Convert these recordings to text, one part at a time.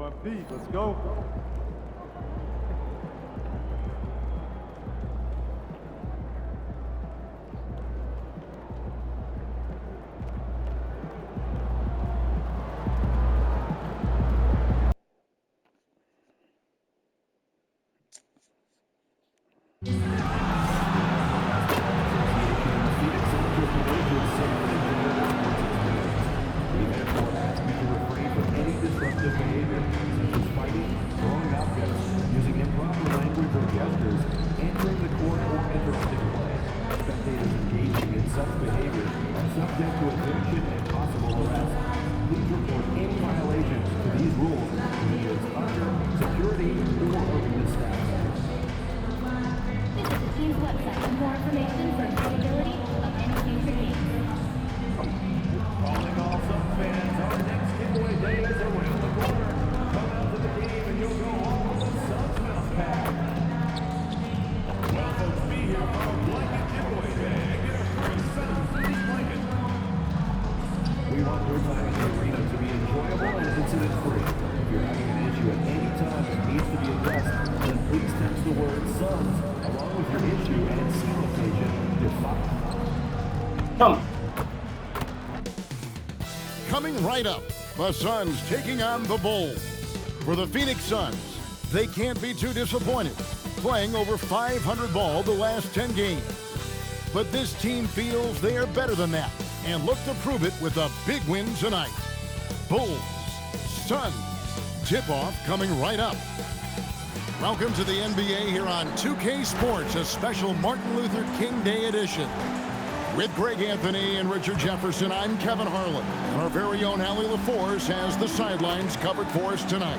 on feet. Let's go. Coming right up, the Suns taking on the Bulls. For the Phoenix Suns, they can't be too disappointed, playing over 500 ball the last 10 games. But this team feels they are better than that and look to prove it with a big win tonight. Bulls, Suns, tip-off coming right up. Welcome to the NBA here on 2K Sports, a special Martin Luther King Day edition. With Greg Anthony and Richard Jefferson, I'm Kevin Harlan. And our very own Allie LaForce has the sidelines covered for us tonight.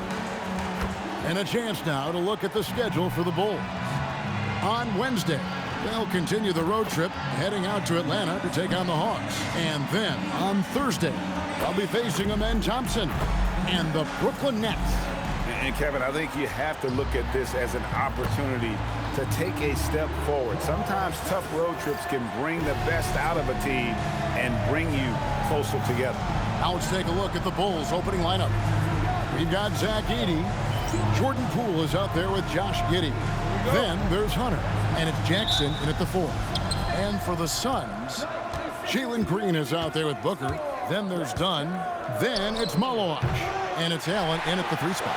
And a chance now to look at the schedule for the Bulls. On Wednesday, they'll continue the road trip, heading out to Atlanta to take on the Hawks. And then on Thursday, they'll be facing Amen Thompson and the Brooklyn Nets. And Kevin, I think you have to look at this as an opportunity to take a step forward. Sometimes tough road trips can bring the best out of a team and bring you closer together. Now let's take a look at the Bulls' opening lineup. We've got Zach Edey. Jordan Poole is out there with Josh Giddey. Then there's Hunter, and it's Jackson in at the 4. And for the Suns, Jalen Green is out there with Booker. Then there's Dunn. Then it's Maloach, and it's Allen in at the 3 spot.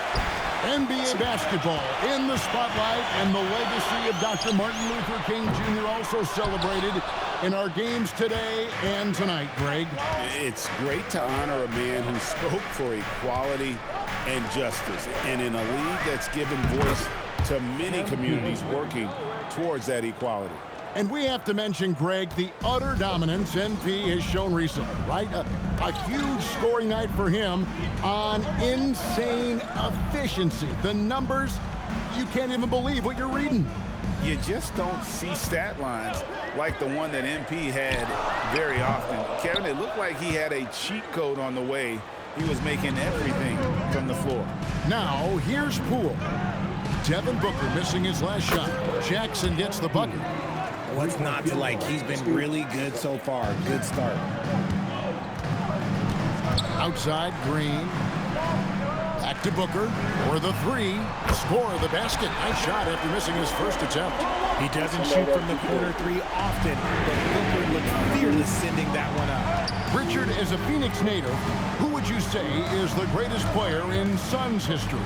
NBA basketball in the spotlight, and the legacy of Dr. Martin Luther King Jr. also celebrated in our games today and tonight, Greg. It's great to honor a man who spoke for equality and justice, and in a league that's given voice to many communities working towards that equality. And we have to mention, Greg, the utter dominance MP has shown recently, right? A huge scoring night for him on insane efficiency. The numbers, you can't even believe what you're reading. You just don't see stat lines like the one that MP had very often. Kevin, it looked like he had a cheat code on the way. He was making everything from the floor. Now, here's Poole. Devin Booker missing his last shot. Jackson gets the bucket. What's not to like? He's been really good so far. Good start. Outside, Green. Back to Booker for the 3. Score the basket. Nice shot after missing his first attempt. He doesn't shoot from the corner 3 often, but Booker looks fearless sending that one up. Richard, as a Phoenix native, who would you say is the greatest player in Suns history?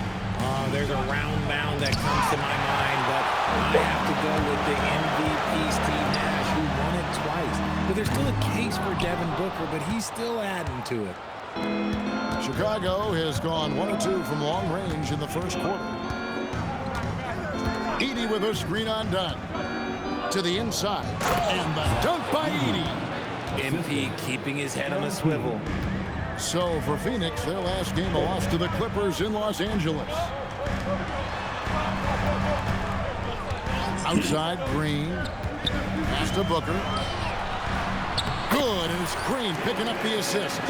There's a round mound that comes to my mind, but I have to go with the MVP, Steve Nash, who won it twice. But there's still a case for Devin Booker, but he's still adding to it. Chicago has gone 1 of 2 from long range in the first quarter. Edey with a screen on Dunn. To the inside. And the dunk by Edey. MP keeping his head on a swivel. So for Phoenix, their last game a loss to the Clippers in Los Angeles. Outside, Green. Pass to Booker. Good, and it's Green picking up the assist.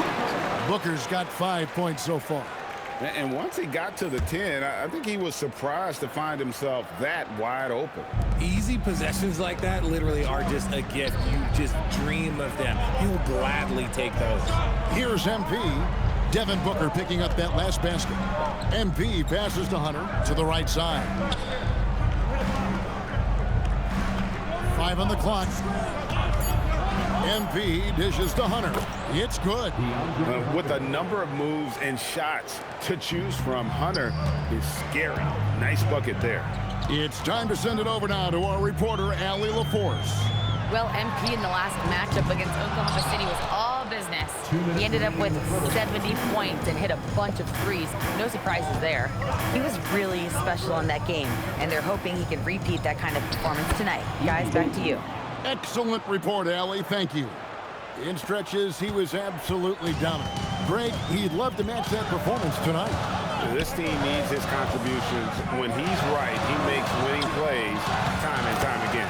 Booker's got 5 points so far. And once he got to the 10, I think he was surprised to find himself that wide open. Easy possessions like that literally are just a gift. You just dream of them. He'll gladly take those. Here's MP. Devin Booker picking up that last basket. MP passes to Hunter to the right side. 5 on the clock. MP dishes to Hunter. It's good. With a number of moves and shots to choose from, Hunter is scary. Nice bucket there. It's time to send it over now to our reporter, Allie LaForce. Well, MP in the last matchup against Oklahoma City was all business. He ended up with 70 points and hit a bunch of threes. No surprises there. He was really special in that game, and they're hoping he can repeat that kind of performance tonight. Guys, back to you. Excellent report, Allie. Thank you. In stretches, he was absolutely dominant. Greg, he'd love to match that performance tonight. This team needs his contributions. When he's right, he makes winning plays time and time again.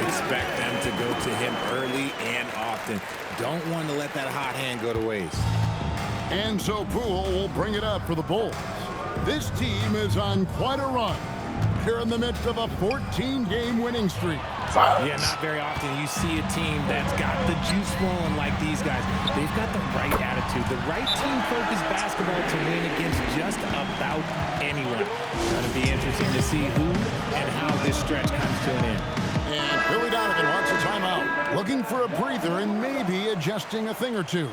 Expect them to go to him early and often. Don't want to let that hot hand go to waste. And so Poole will bring it up for the Bulls. This team is on quite a run. They're in the midst of a 14-game winning streak. Yeah, not very often you see a team that's got the juice flowing like these guys. They've got the right attitude, the right team-focused basketball to win against just about anyone. It's going to be interesting to see who and how this stretch comes to an end. And Billy Donovan wants a timeout, looking for a breather and maybe adjusting a thing or two.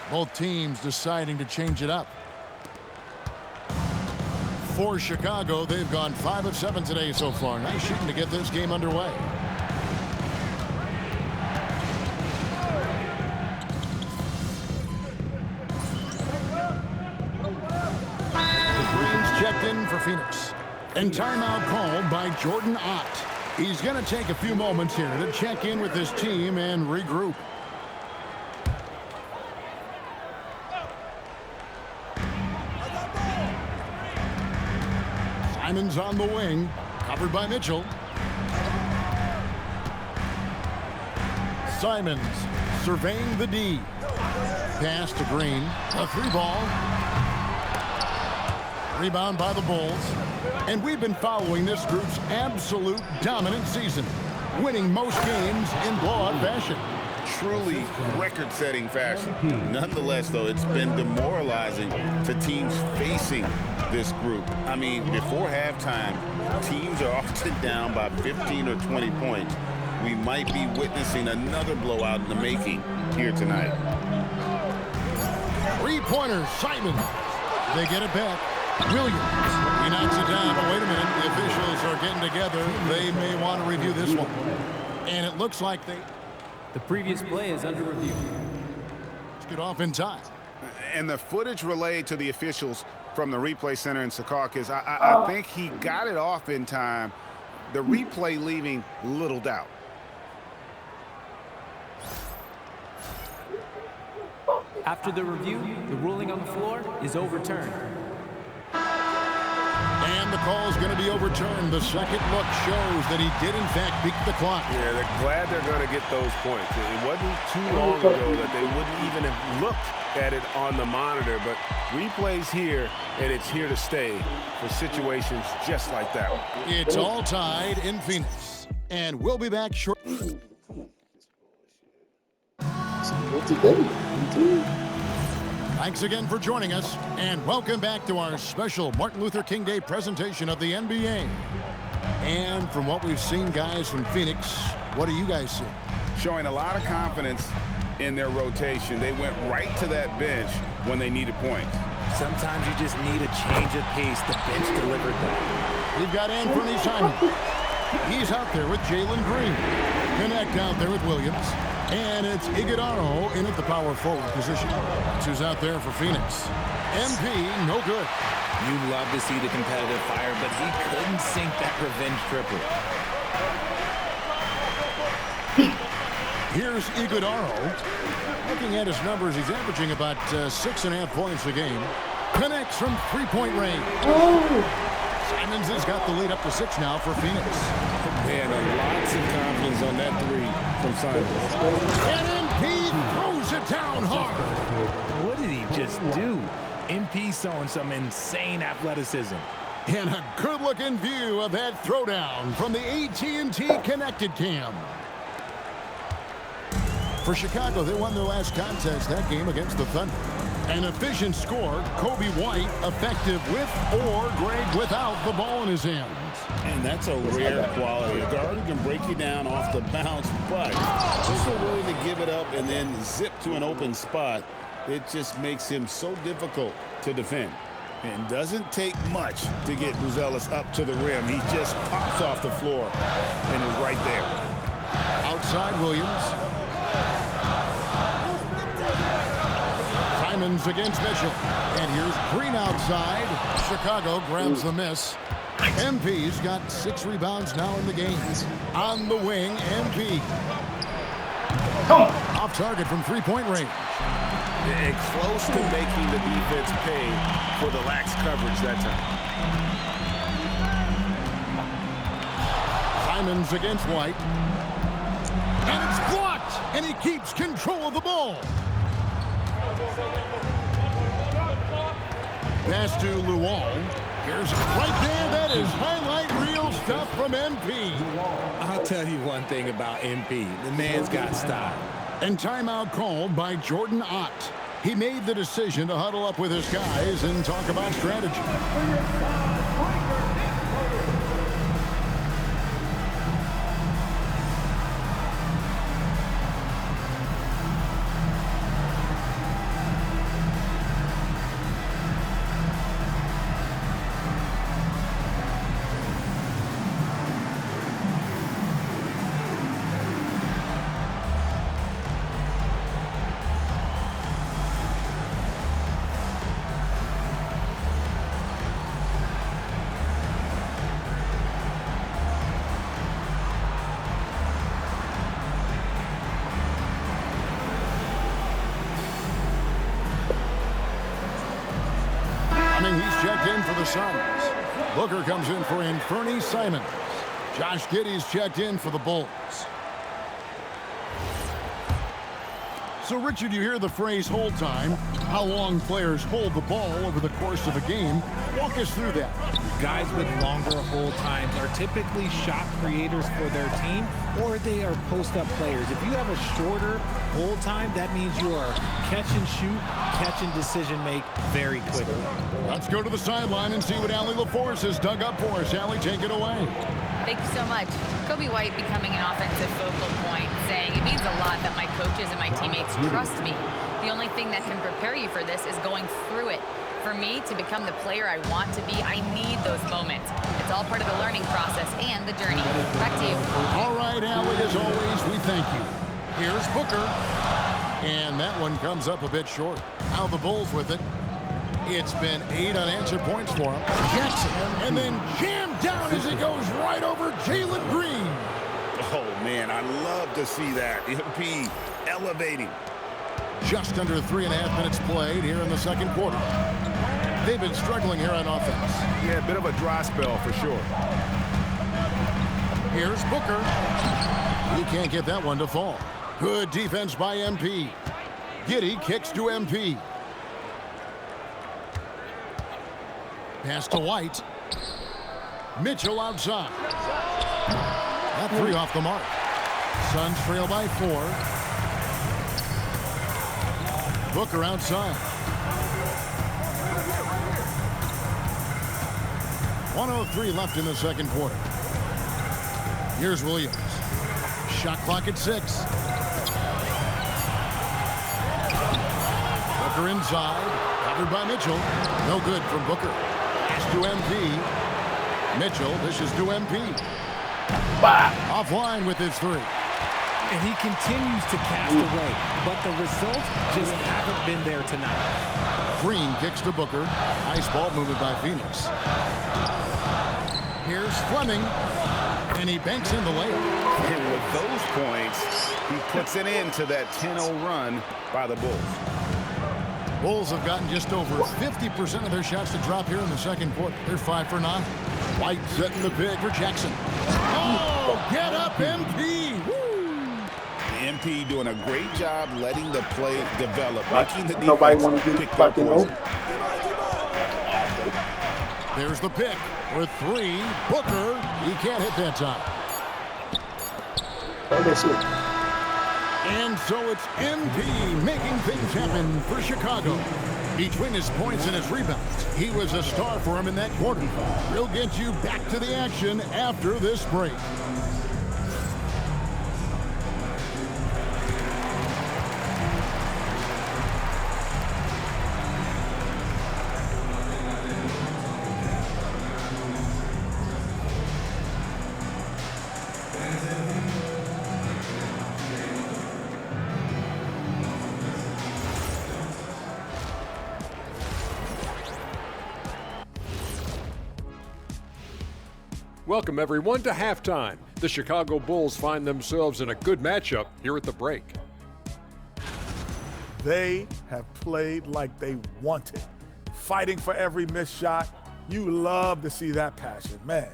Both teams deciding to change it up. For Chicago, they've gone 5 of 7 today so far. Nice shooting to get this game underway. The Greens checked in for Phoenix. And timeout called by Jordan Ott. He's going to take a few moments here to check in with his team and regroup. Simon's on the wing, covered by Mitchell. Simons surveying the D. Pass to Green. A 3-ball. Rebound by the Bulls. And we've been following this group's absolute dominant season, winning most games in blowout fashion. Truly record-setting fashion. Nonetheless, though, it's been demoralizing to teams facing this group. I mean, before halftime, teams are often down by 15 or 20 points. We might be witnessing another blowout in the making here tonight. 3-pointer, Simon. They get it back. Williams. He knocks it down. But wait a minute. The officials are getting together. They may want to review this one. And it looks like they... The previous play is under review. Let's get off in time. And the footage relayed to the officials from the replay center in Secaucus, I think he got it off in time. The replay leaving little doubt. After the review, the ruling on the floor is overturned. And the call is going to be overturned. The second look shows that he did, in fact, beat the clock. Yeah, they're glad they're going to get those points. It wasn't too long ago that they wouldn't even have looked at it on the monitor, but replays here, and it's here to stay for situations just like that one. It's all tied in Phoenix. And we'll be back shortly. Thanks again for joining us, and welcome back to our special Martin Luther King Day presentation of the NBA. And from what we've seen, guys, from Phoenix, what do you guys see? Showing a lot of confidence in their rotation. They went right to that bench when they needed points. Sometimes you just need a change of pace. The bench delivered that. We've got Anthony Simon. He's out there with Jalen Green. Connect out there with Williams. And it's Iguodala in at the power forward position. That's who's out there for Phoenix. MP, no good. You love to see the competitive fire, but he couldn't sink that revenge triple. Here's Iguodala. Looking at his numbers, he's averaging about 6.5 points a game. Connects from three-point range. Simons has got the lead up to 6 now for Phoenix. Man, lots of confidence on that three from Simons. And MP throws it down hard. What did he just do? MP showing some insane athleticism. And a good-looking view of that throwdown from the AT&T Connected Cam. For Chicago, they won their last contest that game against the Thunder. An efficient score, Kobe White effective with or Greg without the ball in his hands. And that's a rare quality. A guard who can break you down off the bounce, but just willing to give it up and then zip to an open spot. It just makes him so difficult to defend. And doesn't take much to get Buzelis up to the rim. He just pops off the floor and is right there. Outside Williams. Simons against Mitchell. And here's Green outside. Chicago grabs the miss. MP's got 6 rebounds now in the game. On the wing, MP. Off target from three-point range. Close to making the defense pay for the lax coverage that time. Simons against White. And it's blocked. And he keeps control of the ball. Pass to Luol. Here's right there. That is highlight reel stuff from MP. I'll tell you one thing about MP. The man's got style. And timeout called by Jordan Ott. He made the decision to huddle up with his guys and talk about strategy. He's checked in for the Suns. Booker comes in for Anfernee Simons. Josh Giddey's checked in for the Bulls. So, Richard, you hear the phrase hold time. How long players hold the ball over the course of a game. Walk us through that. Guys with longer hold times are typically shot creators for their team, or they are post-up players. If you have a shorter hold time, that means you are catch and shoot, catch and decision make very quickly. Let's go to the sideline and see what Allie LaForce has dug up for us. Allie, take it away. Thank you so much. Kobe White becoming an offensive focal point, saying it means a lot that my coaches and my teammates trust me. The only thing that can prepare you for this is going through it. For me to become the player I want to be, I need those moments. It's all part of the learning process and the journey. Back to you. All right, Allie, as always, we thank you. Here's Booker. And that one comes up a bit short. Now the Bulls with it. It's been 8 unanswered points for him. Jackson, and then jammed down as he goes right over Jalen Green. Oh, man, I love to see that. MP elevating. Just under 3.5 minutes played here in the second quarter. They've been struggling here on offense. Yeah, a bit of a dry spell for sure. Here's Booker. He can't get that one to fall. Good defense by MP. Giddey kicks to MP. Pass to White. Mitchell outside. That 3 off the mark. Suns trail by 4. Booker outside. 1:03 left in the second quarter. Here's Williams. Shot clock at 6. Booker inside. Covered by Mitchell. No good from Booker. Pass to MP. Mitchell dishes to MP. Offline with his 3. And he continues to cast away, but the results just haven't been there tonight. Green kicks to Booker. Nice ball movement by Phoenix. Here's Fleming, and he banks in the layup. And with those points, he puts it into that 10-0 run by the Bulls. Bulls have gotten just over 50% of their shots to drop here in the second quarter. They're 5 for 9. White setting the pick for Jackson. Oh, get up, MP! Woo! MP doing a great job letting the play develop, making the defense pick their poison. There's the pick with 3. Booker, he can't hit that time. And so it's MP making things happen for Chicago. Between his points and his rebounds, he was a star for him in that quarter. We'll get you back to the action after this break. Welcome, everyone, to halftime. The Chicago Bulls find themselves in a good matchup here at the break. They have played like they wanted, fighting for every missed shot. You love to see that passion, man.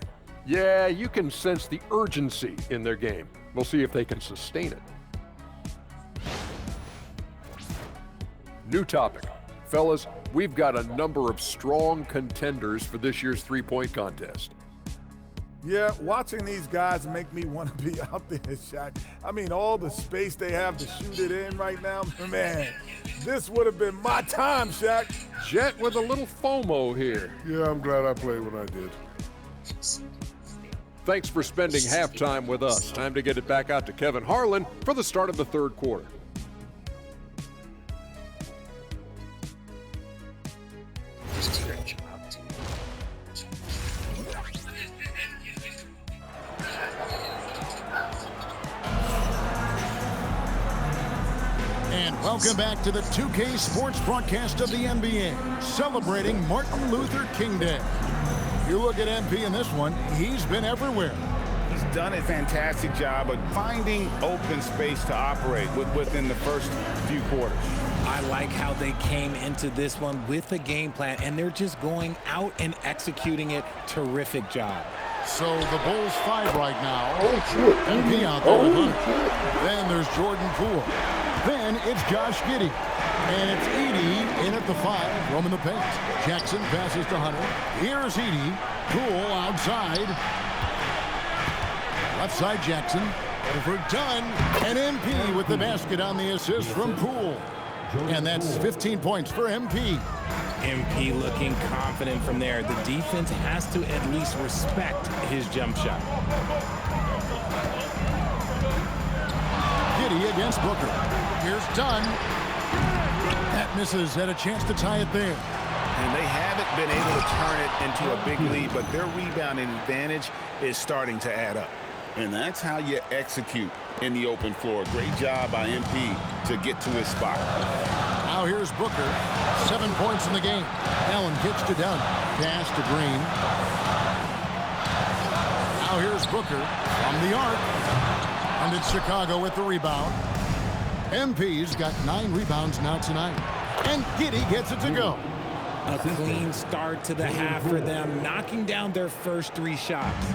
Yeah, you can sense the urgency in their game. We'll see if they can sustain it. New topic. Fellas, we've got a number of strong contenders for this year's three-point contest. Yeah, watching these guys make me want to be out there, Shaq. I mean, all the space they have to shoot it in right now, man, this would have been my time, Shaq. Jet with a little FOMO here. Yeah, I'm glad I played when I did. Thanks for spending halftime with us. Time to get it back out to Kevin Harlan for the start of the third quarter. Welcome back to the 2K Sports broadcast of the NBA, celebrating Martin Luther King Day. You look at MP in this one, he's been everywhere. He's done a fantastic job of finding open space to operate within the first few quarters. I like how they came into this one with a game plan, and they're just going out and executing it. Terrific job. So the Bulls 5 right now. MP out there with Hunter. Then there's Jordan Poole. Then it's Josh Giddey. And it's Edey in at the 5, roaming the paint. Jackson passes to Hunter. Here's Edey. Poole outside. Left side Jackson. Over done. And MP with the basket on the assist from Poole. And that's 15 points for MP. MP looking confident from there. The defense has to at least respect his jump shot. Giddey against Booker. Here's Dunn. That misses. Had a chance to tie it there. And they haven't been able to turn it into a big lead, but their rebounding advantage is starting to add up. And that's how you execute in the open floor. Great job by MP to get to his spot. Now here's Booker. 7 points in the game. Allen kicks to Dunn. Pass to Green. Now here's Booker from the arc. And it's Chicago with the rebound. MP's got 9 rebounds now tonight. And Giddey gets it to go. A clean start to the half for them, knocking down their first 3 shots.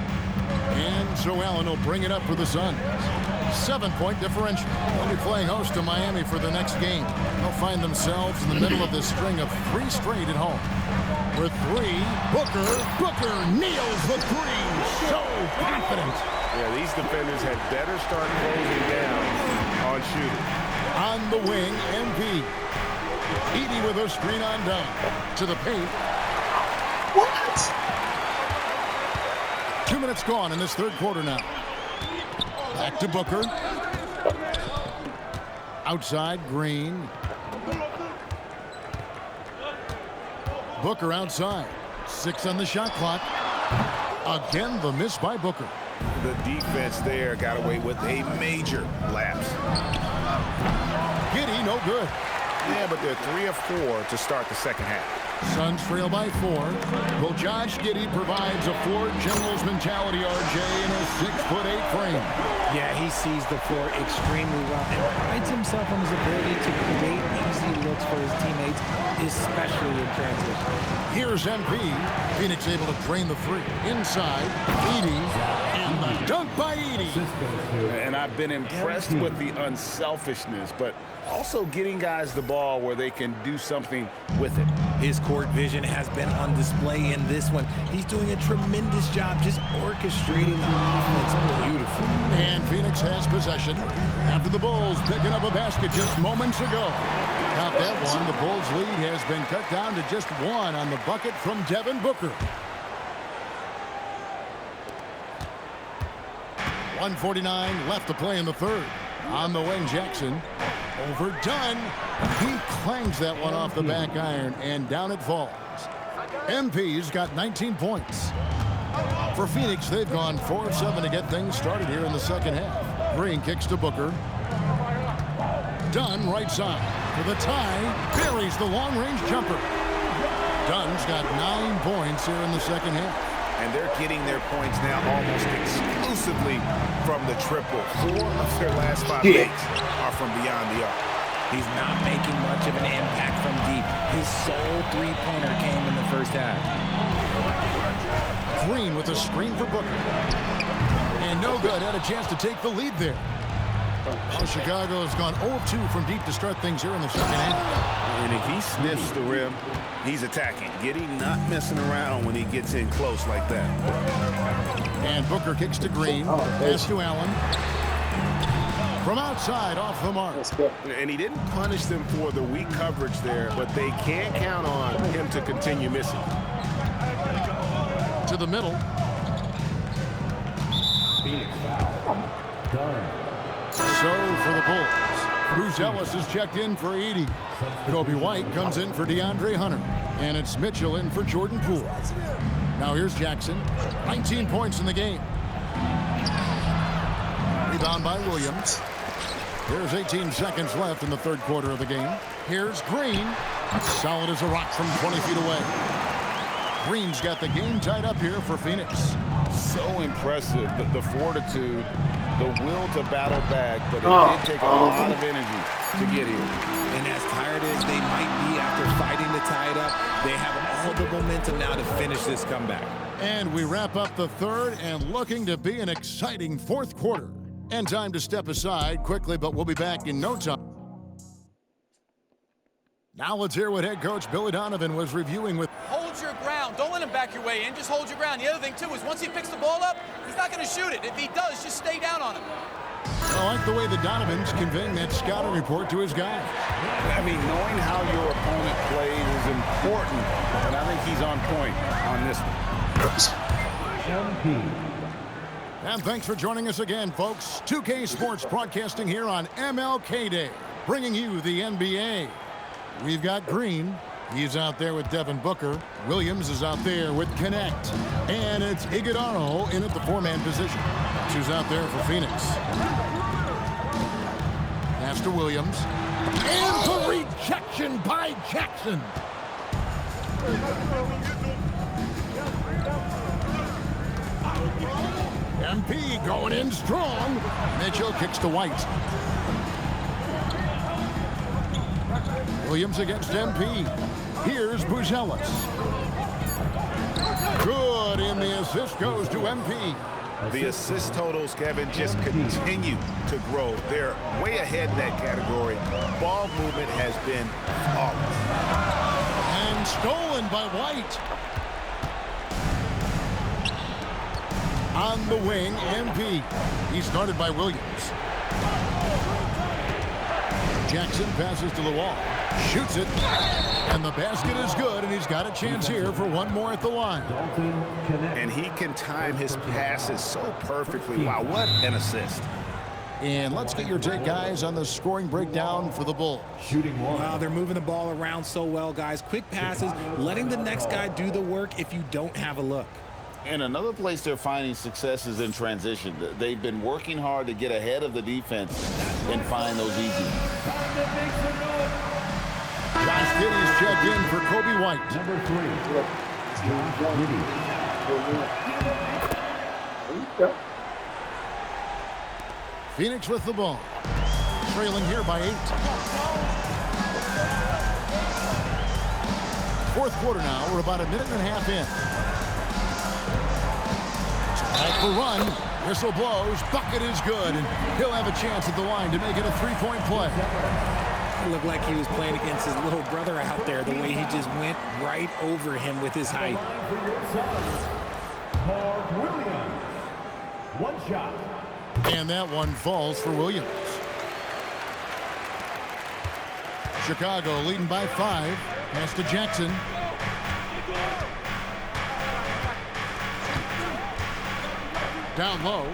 And so Allen will bring it up for the Suns. 7-point differential. They'll be playing host to Miami for the next game. They'll find themselves in the middle of this string of 3 straight at home. With 3, Booker nails the 3. So confident. Yeah, these defenders had better start closing down on shooting. On the wing, MP. Edey with a screen on down. To the paint. What? 2 minutes gone in this third quarter now. Back to Booker. Outside, Green. Booker outside. 6 on the shot clock. Again, the miss by Booker. The defense there got away with a major lapse. Giddey, no good. Yeah, but they're 3 of 4 to start the second half. Suns trail by 4. Well, Josh Giddey provides a floor general's mentality, RJ, in a 6'8" frame. Yeah, he sees the floor extremely well and prides himself on his ability to create easy looks for his teammates, especially in transition. Here's MP. Phoenix able to drain the 3. Inside, Edey, and the dunk by Edey. And I've been impressed with the unselfishness, but also getting guys the ball where they can do something with it. His court vision has been on display in this one. He's doing a tremendous job just orchestrating the offense beautifully. And Phoenix has possession after the Bulls picking up a basket just moments ago. Got that one. The Bulls' lead has been cut down to just one on the bucket from Devin Booker. 1:49 left to play in the third. On the wing, Jackson. Over Dunn. He clangs that one off the back iron, and down it falls. MP's got 19 points. For Phoenix, they've gone 4 of 7 to get things started here in the second half. Green kicks to Booker. Dunn right side for the tie. Buries the long-range jumper. Dunn's got 9 points here in the second half. And they're getting their points now almost exclusively from the triple. 4 of their last 5 makes are from beyond the arc. He's not making much of an impact from deep. His sole three-pointer came in the first half. Green with a screen for Booker. And no good. Had a chance to take the lead there. Well, Chicago has gone 0 of 2 from deep to start things here in the second half. And if he sniffs the rim, he's attacking. Not messing around when he gets in close like that. And Booker kicks to Green. Pass to Allen. From outside, off the mark. And he didn't punish them for the weak coverage there, but they can't count on him to continue missing. To the middle. So for the Bulls, Bruce Ellis is checked in for 80. Kobe White comes in for DeAndre Hunter. And it's Mitchell in for Jordan Poole. Now here's Jackson. 19 points in the game. Rebound by Williams. There's 18 seconds left in the third quarter of the game. Here's Green. Solid as a rock from 20 feet away. Green's got the game tied up here for Phoenix. So impressive, the fortitude, the will to battle back, but it did take a lot of energy to get here. And as tired as they might be after fighting to tie it up, they have all the momentum now to finish this comeback. And we wrap up the third and looking to be an exciting fourth quarter. And time to step aside quickly, but we'll be back in no time. Now let's hear what head coach Billy Donovan was reviewing with. Hold your ground. Don't let him back your way in. Just hold your ground. The other thing, too, is once he picks the ball up, he's not going to shoot it. If he does, just stay down on him. I like the way the Donovan's conveying that scouting report to his guys. I mean, knowing how your opponent plays is important, and I think he's on point on this one. And thanks for joining us again, folks. 2K Sports broadcasting here on MLK Day, bringing you the NBA. We've got Green. He's out there with Devin Booker. Williams is out there with Connect. And it's Iguodala in at the 4-man position. Who's out there for Phoenix. Pass to Williams. And the rejection by Jackson. MP going in strong. Mitchell kicks to White. Williams against MP. Here's Buzelis. Good, and the assist goes to MP. The assist totals, Kevin, just continue to grow. They're way ahead in that category. Ball movement has been flawless. And stolen by White. On the wing, MP. He's guarded by Williams. Jackson passes to the wall. Shoots it. And the basket is good, and he's got a chance here for one more at the line. And he can time his passes so perfectly. Wow, what an assist. And let's get your take, guys, on the scoring breakdown for the Bulls. Wow, they're moving the ball around so well, guys. Quick passes, letting the next guy do the work if you don't have a look. And another place they're finding success is in transition. They've been working hard to get ahead of the defense and find those easy ones. Josh Giddey's checked in for Kobe White. Number 3, Josh Giddey. Phoenix with the ball. Trailing here by 8. Fourth quarter now. We're about a minute and a half in. Back the run. Whistle blows. Bucket is good. And he'll have a chance at the line to make it a 3-point play. It looked like he was playing against his little brother out there, the way he just went right over him with his height. One shot. And that one falls for Williams. Chicago leading by 5. Pass to Jackson. Down low.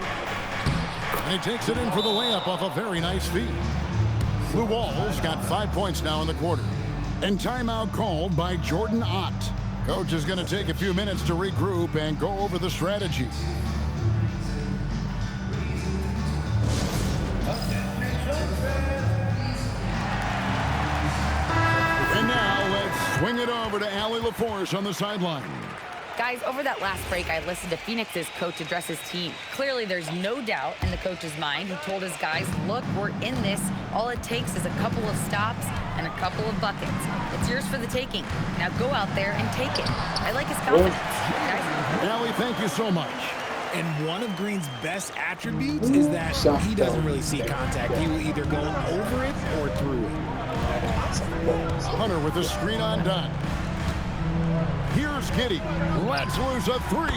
And he takes it in for the layup off a very nice feed. Blue Walls got 5 points now in the quarter. And timeout called by Jordan Ott. Coach is going to take a few minutes to regroup and go over the strategy. And now let's swing it over to Allie LaForce on the sideline. Guys, over that last break, I listened to Phoenix's coach address his team. Clearly, there's no doubt in the coach's mind. He told his guys, look, we're in this. All it takes is a couple of stops and a couple of buckets. It's yours for the taking. Now go out there and take it. I like his confidence. Guys. Allie, thank you so much. And one of Green's best attributes is that he doesn't really see contact. He will either go over it or through it. Hunter with the screen on Dunn. Here's Giddey. Let's lose a 3.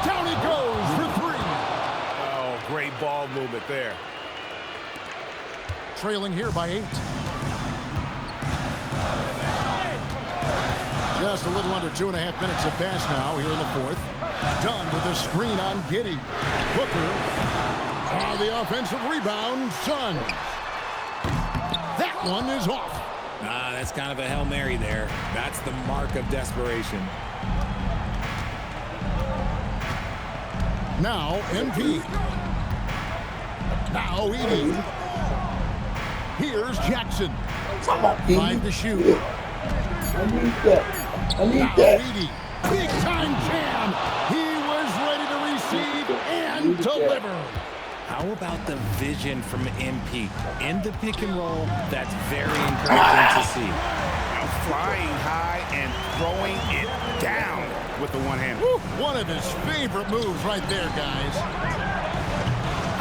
Down he goes for 3. Oh, great ball movement there. Trailing here by 8. Just a little under 2.5 minutes have passed now here in the 4th. Dunn with the screen on Giddey. Booker. On the offensive rebound, Sun. That one is off. That's kind of a Hail Mary there. That's the mark of desperation. Now, MP. Now, Edey. Here's Jackson. 5 to shoot. I need that. I need now, that. Edey. Big time jam. He was ready to receive and deliver. How about the vision from MP? In the pick and roll, that's very encouraging to see. Flying high and throwing it down with the one hand. One of his favorite moves right there, guys.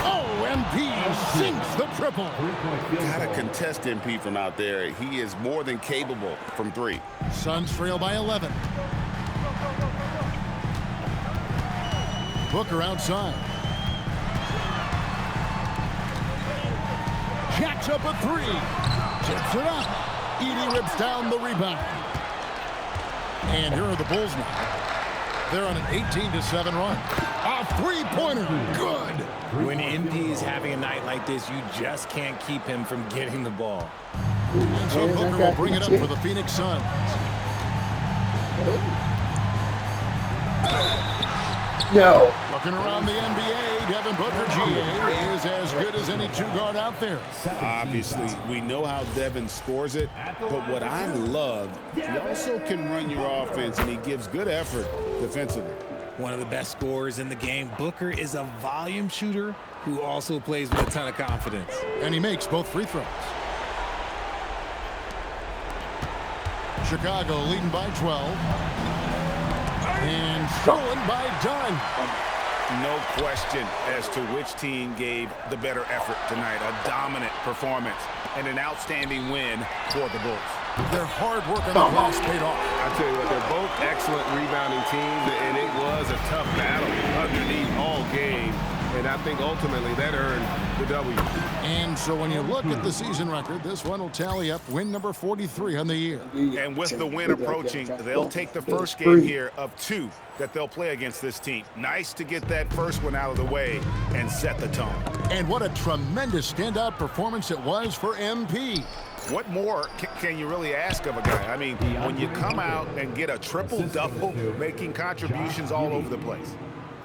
Oh, MP sinks the triple. Got to contest MP from out there. He is more than capable from 3. Suns trail by 11. Booker outside. Jacks up a 3. Tips it up. Edey rips down the rebound. And here are the Bulls now. They're on an 18-7 run. A 3-pointer. Good. When MP is having a night like this, you just can't keep him from getting the ball. And so Booker will bring it up for the Phoenix Suns. No. Looking around the NBA, Devin Booker, GA, is as good as any 2-guard out there. Obviously, we know how Devin scores it, but what I love, he also can run your offense, and he gives good effort defensively. One of the best scorers in the game. Booker is a volume shooter who also plays with a ton of confidence. And he makes both free throws. Chicago leading by 12. And stolen by Dunn. No question as to which team gave the better effort tonight. A dominant performance and an outstanding win for the Bulls. Their hard work on the glass paid off. I tell you what, they're both excellent rebounding teams, and it was a tough battle underneath all game. And I think ultimately that earned the W. And so when you look at the season record, this one will tally up win number 43 on the year. And with the win approaching, they'll take the first game here of 2 that they'll play against this team. Nice to get that first one out of the way and set the tone. And what a tremendous standout performance it was for MP. What more can you really ask of a guy? I mean, when you come out and get a triple-double, making contributions all over the place.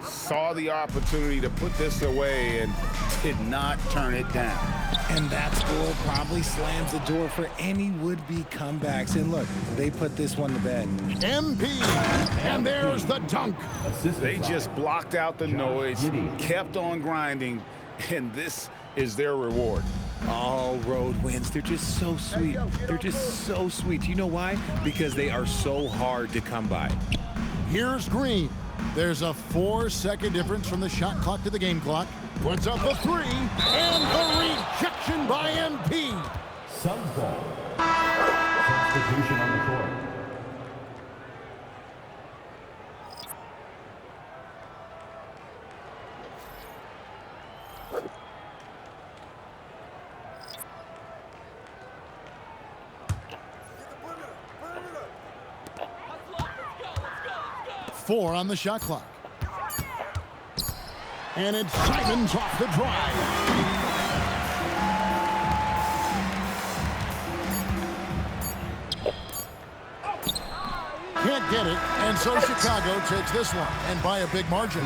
Saw the opportunity to put this away and did not turn it down. And that score probably slams the door for any would-be comebacks. And look, they put this one to bed. MP, and there's the dunk. They just blocked out the noise, kept on grinding, and this is their reward. All road wins. They're just so sweet. They're just so sweet. You know why? Because they are so hard to come by. Here's Green. There's a 4-second difference from the shot clock to the game clock. Puts up a 3, and the rejection by MP. Suns ball. Substitution on the court. Four on the shot clock. And it's Simons off the drive. Can't get it, and so Chicago takes this one, and by a big margin.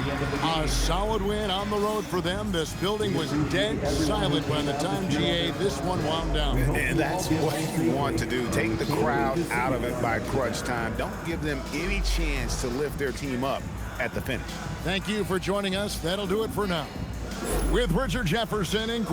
A solid win on the road for them. This building was dead silent by the time, GA, this one wound down. And that's what you want to do. Take the crowd out of it by crunch time. Don't give them any chance to lift their team up at the finish. Thank you for joining us. That'll do it for now. With Richard Jefferson and